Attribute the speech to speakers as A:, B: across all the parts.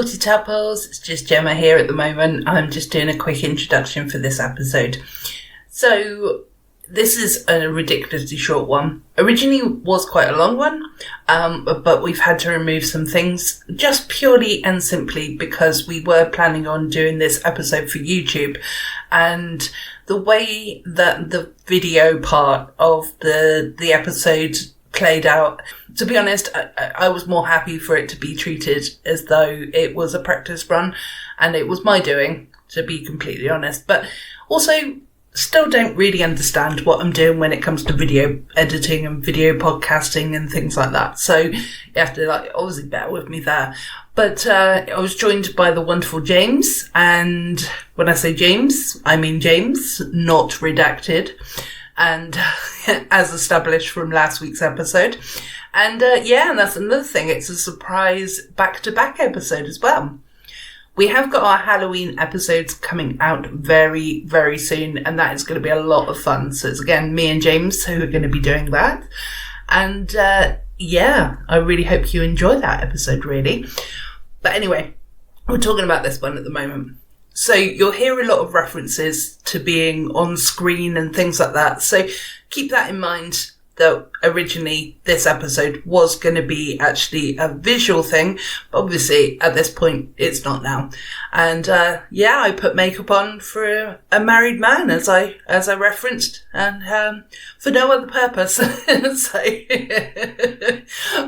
A: Salty Tadpoles, it's just Gemma here at the moment. I'm just doing a quick introduction for this episode. So, this is a ridiculously short one. Originally was quite a long one, but we've had to remove some things just purely and simply because we were planning on doing this episode for YouTube. And the way that the video part of the episode played out, to be honest, I was more happy for it to be treated as though it was a practice run and it was my doing, to be completely honest. But also, still don't really understand what I'm doing when it comes to video editing and video podcasting and things like that. So you have to obviously bear with me there. But I was joined by the wonderful James, and when I say James, I mean James, not redacted, and as established from last week's episode. And and that's another thing. It's a surprise back-to-back episode as well. We have got our Halloween episodes coming out very, very soon, and that is going to be a lot of fun. So it's again me and James who are going to be doing that. And I really hope you enjoy that episode, really. But anyway, we're talking about this one at the moment. So you'll hear a lot of references to being on screen and things like that. So keep that in mind, that originally this episode was going to be actually a visual thing, but obviously at this point it's not now. And I put makeup on for a married man, as I referenced, and for no other purpose.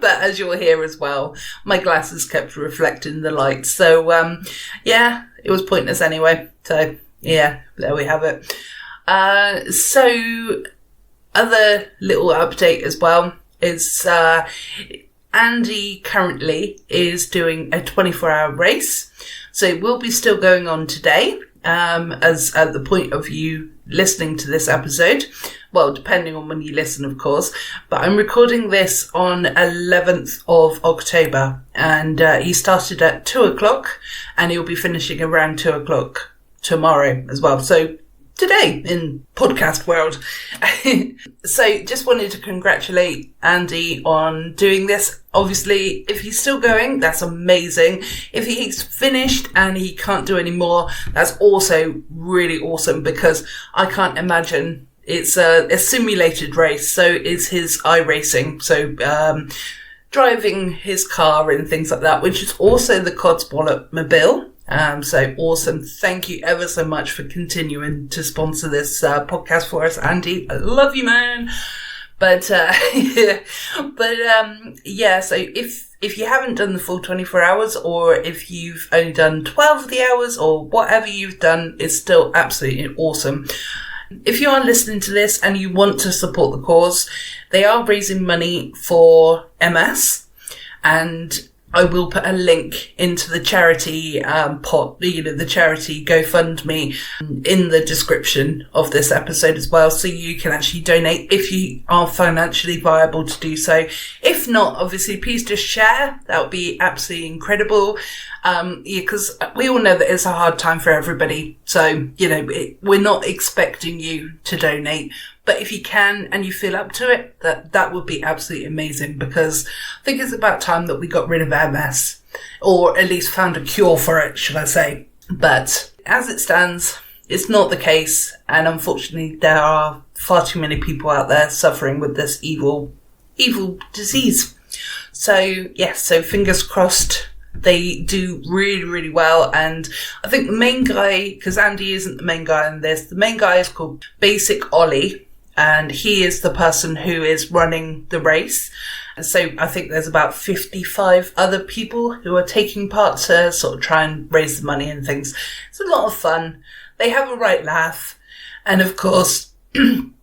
A: But as you'll hear as well, my glasses kept reflecting the light, so it was pointless anyway. So yeah, there we have it. Other little update as well is Andy currently is doing a 24-hour race. So it will be still going on today, as at the point of you listening to this episode. Well, depending on when you listen, of course. But I'm recording this on 11th of October. And he started at 2 o'clock and he'll be finishing around 2 o'clock tomorrow as well. So today in podcast world. So just wanted to congratulate Andy on doing this. Obviously, if he's still going, that's amazing. If he's finished and he can't do any more, that's also really awesome, because I can't imagine. It's a simulated race, so it's his iRacing. So driving his car and things like that, which is also the Codswallop mobile. So awesome. Thank you ever so much for continuing to sponsor this podcast for us, Andy. I love you, man. But so if you haven't done the full 24 hours, or if you've only done 12 of the hours, or whatever you've done, it's still absolutely awesome. If you are listening to this and you want to support the cause, they are raising money for MS, and I will put a link into the charity pot, the charity GoFundMe, in the description of this episode as well, so you can actually donate if you are financially viable to do so. If not, obviously, please just share. That would be absolutely incredible. Because we all know that it's a hard time for everybody. So, we're not expecting you to donate. But if you can and you feel up to it, that would be absolutely amazing, because I think it's about time that we got rid of MS, or at least found a cure for it, should I say. But as it stands, it's not the case, and unfortunately there are far too many people out there suffering with this evil disease. So so fingers crossed they do really, really well. And I think the main guy, because Andy isn't the main guy in this, the main guy is called Basic Ollie, and he is the person who is running the race. And so I think there's about 55 other people who are taking part to sort of try and raise the money and things. It's a lot of fun. They have a right laugh. And of course, during,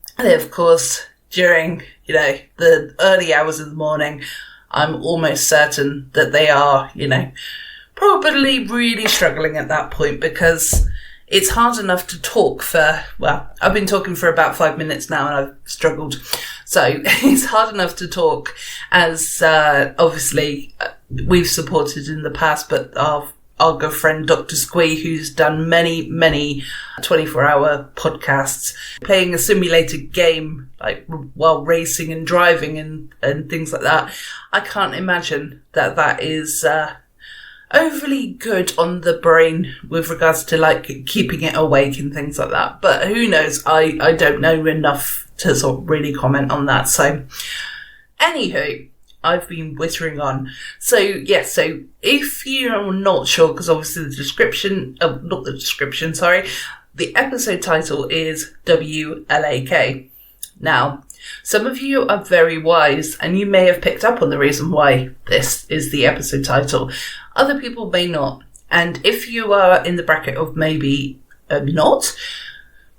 A: the early hours of the morning, I'm almost certain that they are, probably really struggling at that point, because it's hard enough to talk I've been talking for about 5 minutes now and I've struggled. So it's hard enough to talk, as obviously we've supported in the past, but our good friend Dr. Squee, who's done many, many 24-hour podcasts, playing a simulated game, while racing and driving and things like that. I can't imagine that is overly good on the brain with regards to like keeping it awake and things like that. But who knows? I don't know enough to sort of really comment on that. So, anywho, I've been whittering on. So, yes, so if you're not sure, because obviously the episode title is WLAK. Now, some of you are very wise and you may have picked up on the reason why this is the episode title. Other people may not. And if you are in the bracket of maybe not,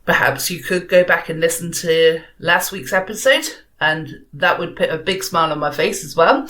A: perhaps you could go back and listen to last week's episode, and that would put a big smile on my face as well.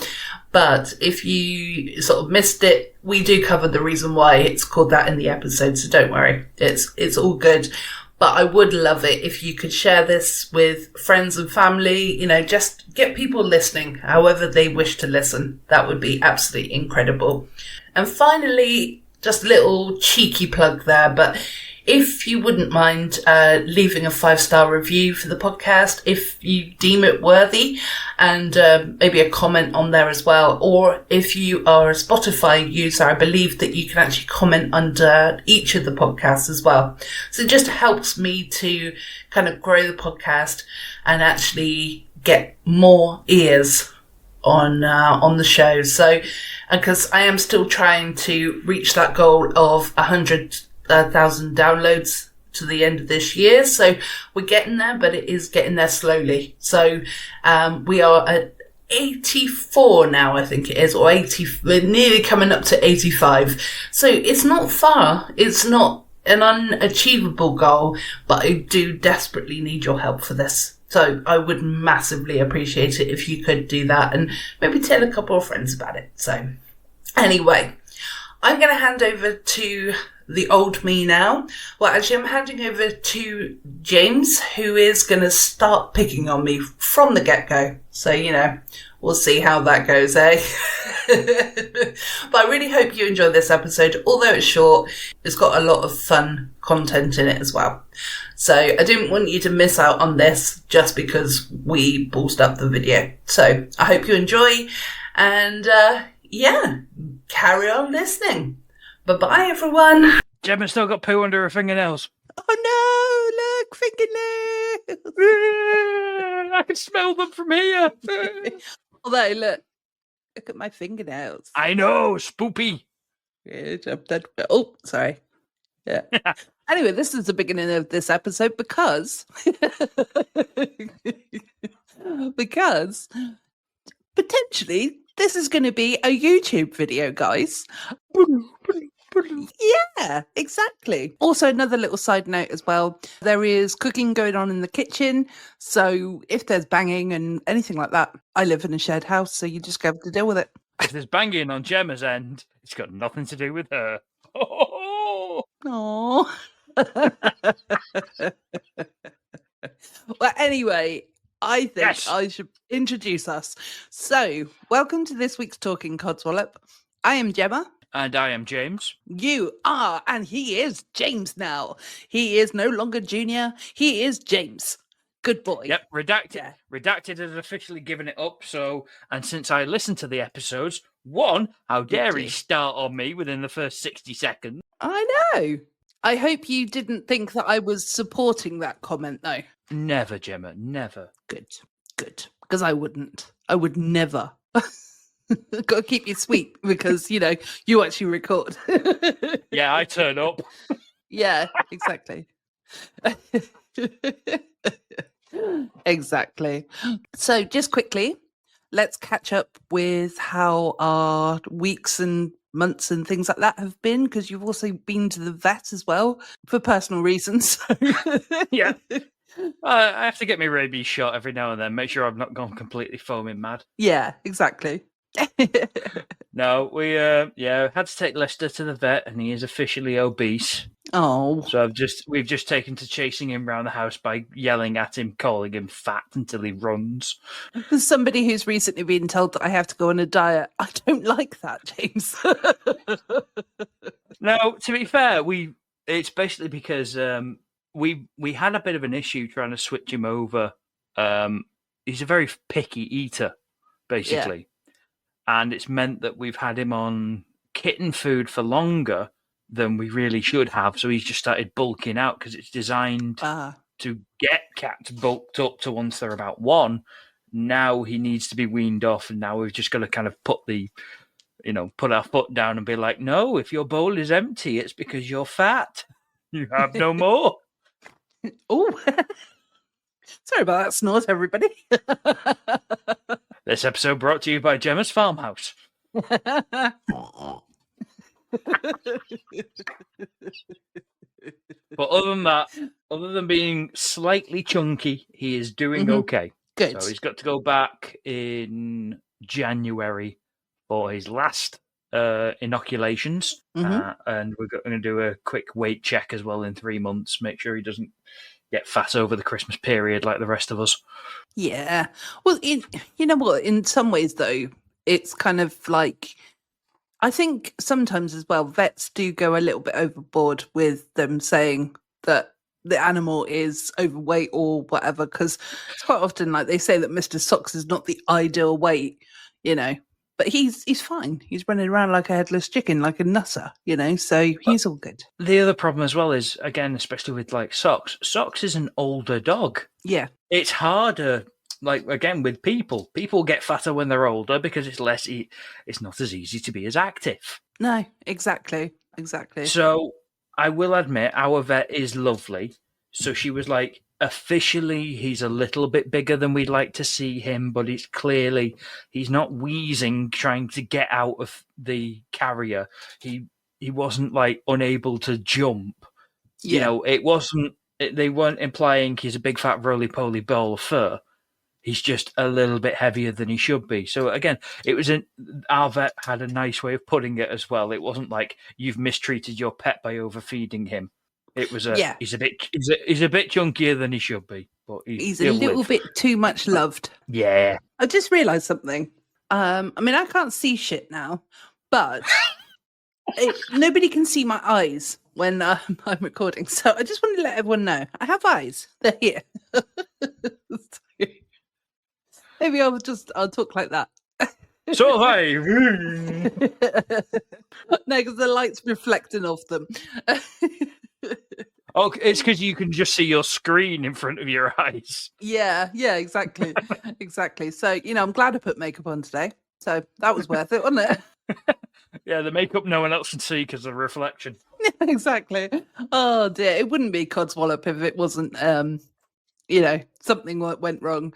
A: But if you sort of missed it, we do cover the reason why it's called that in the episode, so don't worry. It's all good. But I would love it if you could share this with friends and family, just get people listening however they wish to listen. That would be absolutely incredible. And finally, just a little cheeky plug there, but if you wouldn't mind leaving a 5-star review for the podcast, if you deem it worthy, and maybe a comment on there as well. Or if you are a Spotify user, I believe that you can actually comment under each of the podcasts as well. So it just helps me to kind of grow the podcast and actually get more ears on the show. So, because I am still trying to reach that goal of 100,000 downloads to the end of this year. So we're getting there, but it is getting there slowly. So we are at 84 now, I think it is, or 80. We're nearly coming up to 85. So it's not far. It's not an unachievable goal, but I do desperately need your help for this. So I would massively appreciate it if you could do that and maybe tell a couple of friends about it. So anyway, I'm going to hand over to the old me now. Well, actually, I'm handing over to James, who is going to start picking on me from the get-go. So, we'll see how that goes, eh? But I really hope you enjoy this episode. Although it's short, it's got a lot of fun content in it as well. So I didn't want you to miss out on this just because we ballsed up the video. So I hope you enjoy and, carry on listening. Bye-bye, everyone.
B: Gemma's still got poo under her fingernails.
A: Oh, no, look, fingernails.
B: I can smell them from here.
A: Although, look at my fingernails.
B: I know, spoopy.
A: Oh, sorry. Yeah. Anyway, this is the beginning of this episode because potentially this is going to be a YouTube video, guys. Yeah, exactly. Also, another little side note as well. There is cooking going on in the kitchen. So if there's banging and anything like that, I live in a shared house, so you just have to deal with it.
B: If there's banging on Gemma's end, it's got nothing to do with her. Oh.
A: Aww. Well, anyway, I think I should introduce us. So, welcome to this week's Talking Codswallop. I am Gemma.
B: And I am James.
A: You are, and he is James now. He is no longer Junior. He is James. Good boy.
B: Yep, redacted. Yeah. Redacted has officially given it up. So, and since I listened to the episodes, how dare he start on me within the first 60 seconds?
A: I know. I hope you didn't think that I was supporting that comment, though.
B: Never, Gemma, never.
A: Good. Because I wouldn't. I would never. Got to keep you sweet because, you actually record.
B: Yeah, I turn up.
A: Yeah, exactly. Exactly. So just quickly, let's catch up with how our weeks and months and things like that have been, because you've also been to the vet as well for personal reasons.
B: Yeah. I have to get my rabies shot every now and then, make sure I've not gone completely foaming mad.
A: Yeah, exactly.
B: No, we had to take Lester to the vet, and he is officially obese.
A: Oh,
B: so we've just taken to chasing him around the house by yelling at him, calling him fat until he runs.
A: As somebody who's recently been told that I have to go on a diet, I don't like that, James.
B: No, to be fair, it's basically because we had a bit of an issue trying to switch him over. He's a very picky eater, basically. Yeah. And it's meant that we've had him on kitten food for longer than we really should have. So he's just started bulking out because it's designed to get cats bulked up to once they're about 1. Now he needs to be weaned off, and now we've just got to kind of put our foot down and be like, no, if your bowl is empty, it's because you're fat. You have no more.
A: Oh, sorry about that snort, everybody.
B: This episode brought to you by Gemma's Farmhouse. But other than that, other than being slightly chunky, he is doing okay.
A: Good.
B: So he's got to go back in January for his last inoculations, and we're going to do a quick weight check as well in 3 months, make sure he doesn't get fat over the Christmas period like the rest of us.
A: Yeah. Well, you know what? In some ways, though, it's kind of like, I think sometimes as well, vets do go a little bit overboard with them saying that the animal is overweight or whatever, because it's quite often like they say that Mr. Socks is not the ideal weight, but he's fine. He's running around like a headless chicken, like a nutter, so he's all good.
B: The other problem as well is, again, especially with like Socks is an older dog.
A: Yeah. It's
B: harder. Like, again, with people get fatter when they're older because it's not as easy to be as active.
A: No, exactly.
B: So I will admit our vet is lovely. So she was like, officially, he's a little bit bigger than we'd like to see him, but it's clearly he's not wheezing trying to get out of the carrier. He wasn't like unable to jump.
A: Yeah.
B: It wasn't. They weren't implying he's a big fat roly-poly ball of fur. He's just a little bit heavier than he should be. So again, our vet had a nice way of putting it as well. It wasn't like you've mistreated your pet by overfeeding him. It was he's a bit chunkier than he should be, but
A: he's a little bit too much loved.
B: Yeah.
A: I just realised something. I mean, I can't see shit now, but nobody can see my eyes when I'm recording. So I just want to let everyone know I have eyes. They're here. Maybe I'll talk like that.
B: So hi.
A: No, because the light's reflecting off them.
B: Oh, it's because you can just see your screen in front of your eyes.
A: Yeah, exactly. Exactly. So, I'm glad I put makeup on today. So that was worth it, wasn't it?
B: Yeah, the makeup no one else can see because of the reflection.
A: Yeah, exactly. Oh dear. It wouldn't be Codswallop if it wasn't, something went wrong.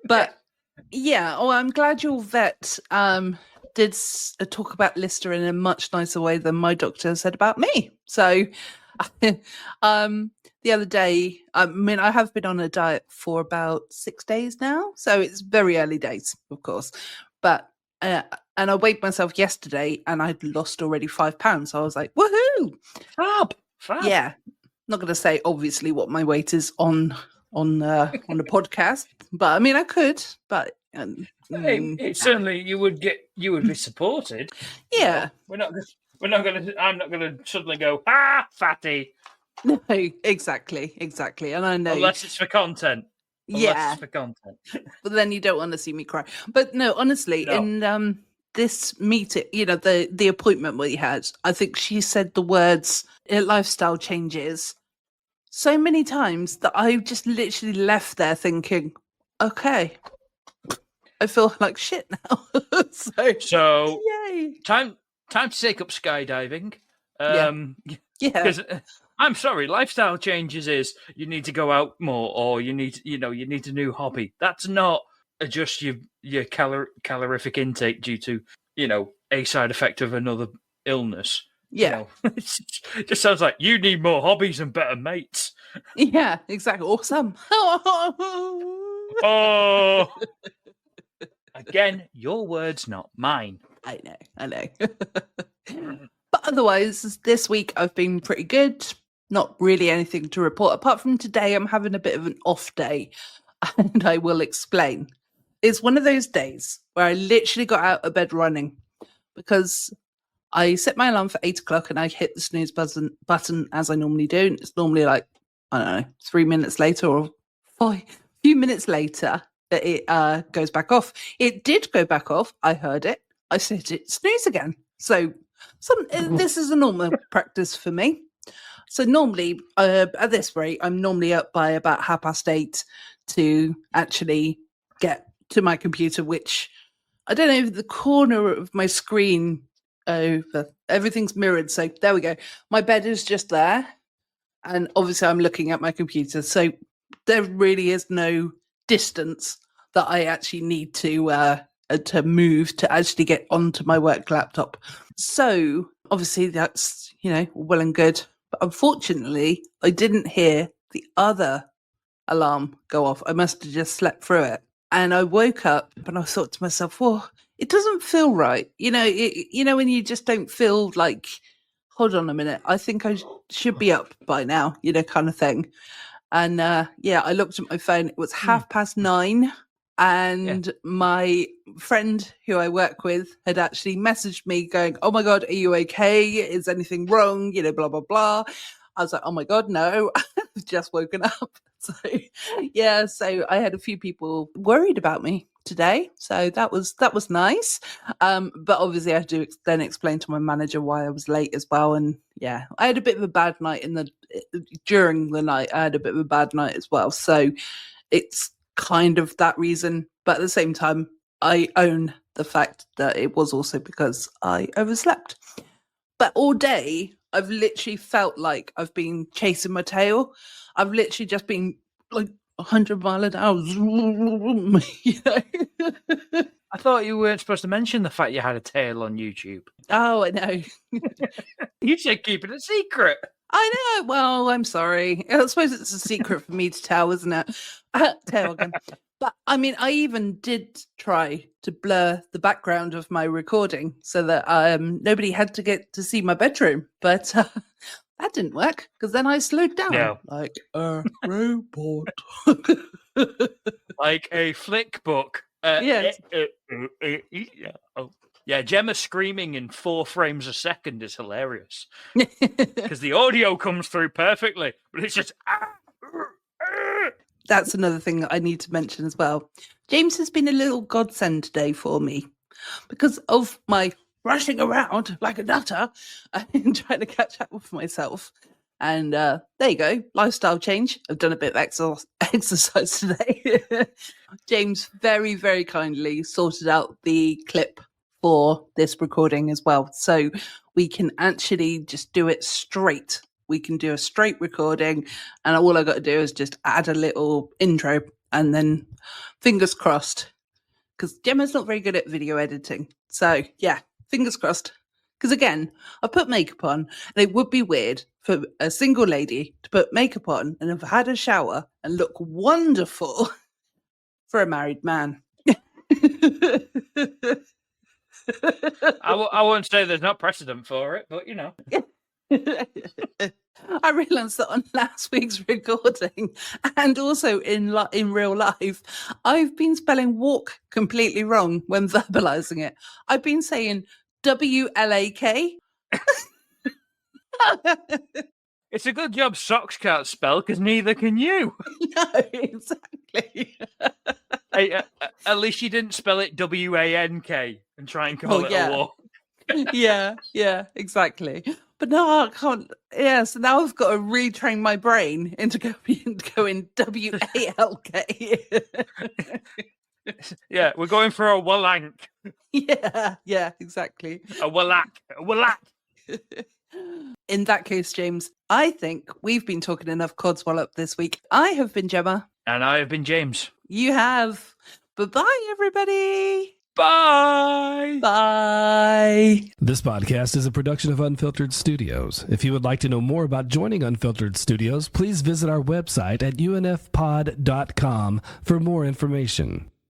A: But yeah, I'm glad your vet did talk about Lister in a much nicer way than my doctor said about me. So the other day, I have been on a diet for about 6 days now, so it's very early days, of course. But and I weighed myself yesterday, and I'd lost already 5 pounds. So I was like, woohoo!
B: Fab.
A: Yeah, not going to say obviously what my weight is on the podcast, but I mean I could, but
B: certainly you would be supported.
A: Yeah,
B: I'm not gonna suddenly go fatty.
A: No, exactly, and I know
B: unless it's for content. It's for content.
A: But then you don't want to see me cry. But no, honestly, in this meeting, the appointment we had, I think she said the words lifestyle changes so many times that I just literally left there thinking, okay, I feel like shit now.
B: so
A: yay.
B: Time to take up skydiving.
A: Yeah.
B: Because I'm sorry, lifestyle changes is you need to go out more, or you need a new hobby. That's not adjust your calorific intake due to a side effect of another illness.
A: Yeah,
B: it just sounds like you need more hobbies and better mates.
A: Yeah, exactly. Awesome.
B: Oh, again, your words, not mine.
A: I know. But otherwise, this week I've been pretty good. Not really anything to report. Apart from today, I'm having a bit of an off day, and I will explain. It's one of those days where I literally got out of bed running because I set my alarm for 8 o'clock and I hit the snooze button as I normally do. And it's normally like, I don't know, 3 minutes later or a few minutes later that it goes back off. It did go back off. I heard it. I said it snooze again. So
C: This is a normal practice for me. So normally, at this rate, I'm normally up by about 8:30 to actually get to my computer, which I don't know, the corner of my screen over. Everything's mirrored. So there we go. My bed is just there. And obviously I'm looking at my computer. So there really is no distance that I actually need to move to actually get onto my work laptop. So obviously that's, well and good. But unfortunately, I didn't hear the other alarm go off. I must have just slept through it. And I woke up and I thought to myself, well, it doesn't feel right. When you just don't feel like, hold on a minute, I think I should be up by now, kind of thing. And I looked at my phone. It was 9:30. And my friend who I work with had actually messaged me going, oh my God, are you okay? Is anything wrong? Blah, blah, blah. I was like, oh my God, no, I've just woken up. So I had a few people worried about me today. So that was nice. But obviously I had to then explain to my manager why I was late as well. And I had a bit of a bad night during the night. I had a bit of a bad night as well. So it's kind of that reason. But at the same time, I own the fact that it was also because I overslept. But all day, I've literally felt like I've been chasing my tail. I've literally just been like 100 miles an hour.
B: I thought you weren't supposed to mention the fact you had a tail on YouTube.
C: Oh, I know.
B: You said keep it a secret.
C: I know. Well, I'm sorry. I suppose it's a secret for me to tell, isn't it? Tail again. But I mean, I even did try to blur the background of my recording so that nobody had to get to see my bedroom. But that didn't work because then I slowed down like a robot.
B: Like a flick book.
C: Yes.
B: Yeah, Gemma screaming in 4 frames a second is hilarious because the audio comes through perfectly, but it's just.
C: That's another thing that I need to mention as well. James has been a little godsend today for me because of my rushing around like a nutter and trying to catch up with myself. And there you go, lifestyle change. I've done a bit of exercise today. James very, very kindly sorted out the clip for this recording as well. So we can actually just do it straight. We can do a straight recording and all I got to do is just add a little intro and then fingers crossed because Gemma's not very good at video editing. So yeah, fingers crossed. Because again, I put makeup on and it would be weird for a single lady to put makeup on and have had a shower and look wonderful for a married man.
B: I won't say there's not precedent for it, but
C: I realised that on last week's recording and also in real life, I've been spelling walk completely wrong when verbalising it. I've been saying WLAK.
B: It's a good job Socks can't spell because neither can you.
C: No, exactly.
B: Hey, at least you didn't spell it WANK and try and call it a walk.
C: Yeah, exactly. But no, I can't. Yeah, so now I've got to retrain my brain into going WALK.
B: Yeah, we're going for a Wlak.
C: Yeah, exactly.
B: A Wlak.
C: In that case, James, I think we've been talking enough Codswallop this week. I have been Gemma.
B: And I have been James.
C: You have. Bye-bye, everybody.
B: Bye.
C: Bye.
D: This podcast is a production of Unfiltered Studios. If you would like to know more about joining Unfiltered Studios, please visit our website at unfpod.com for more information.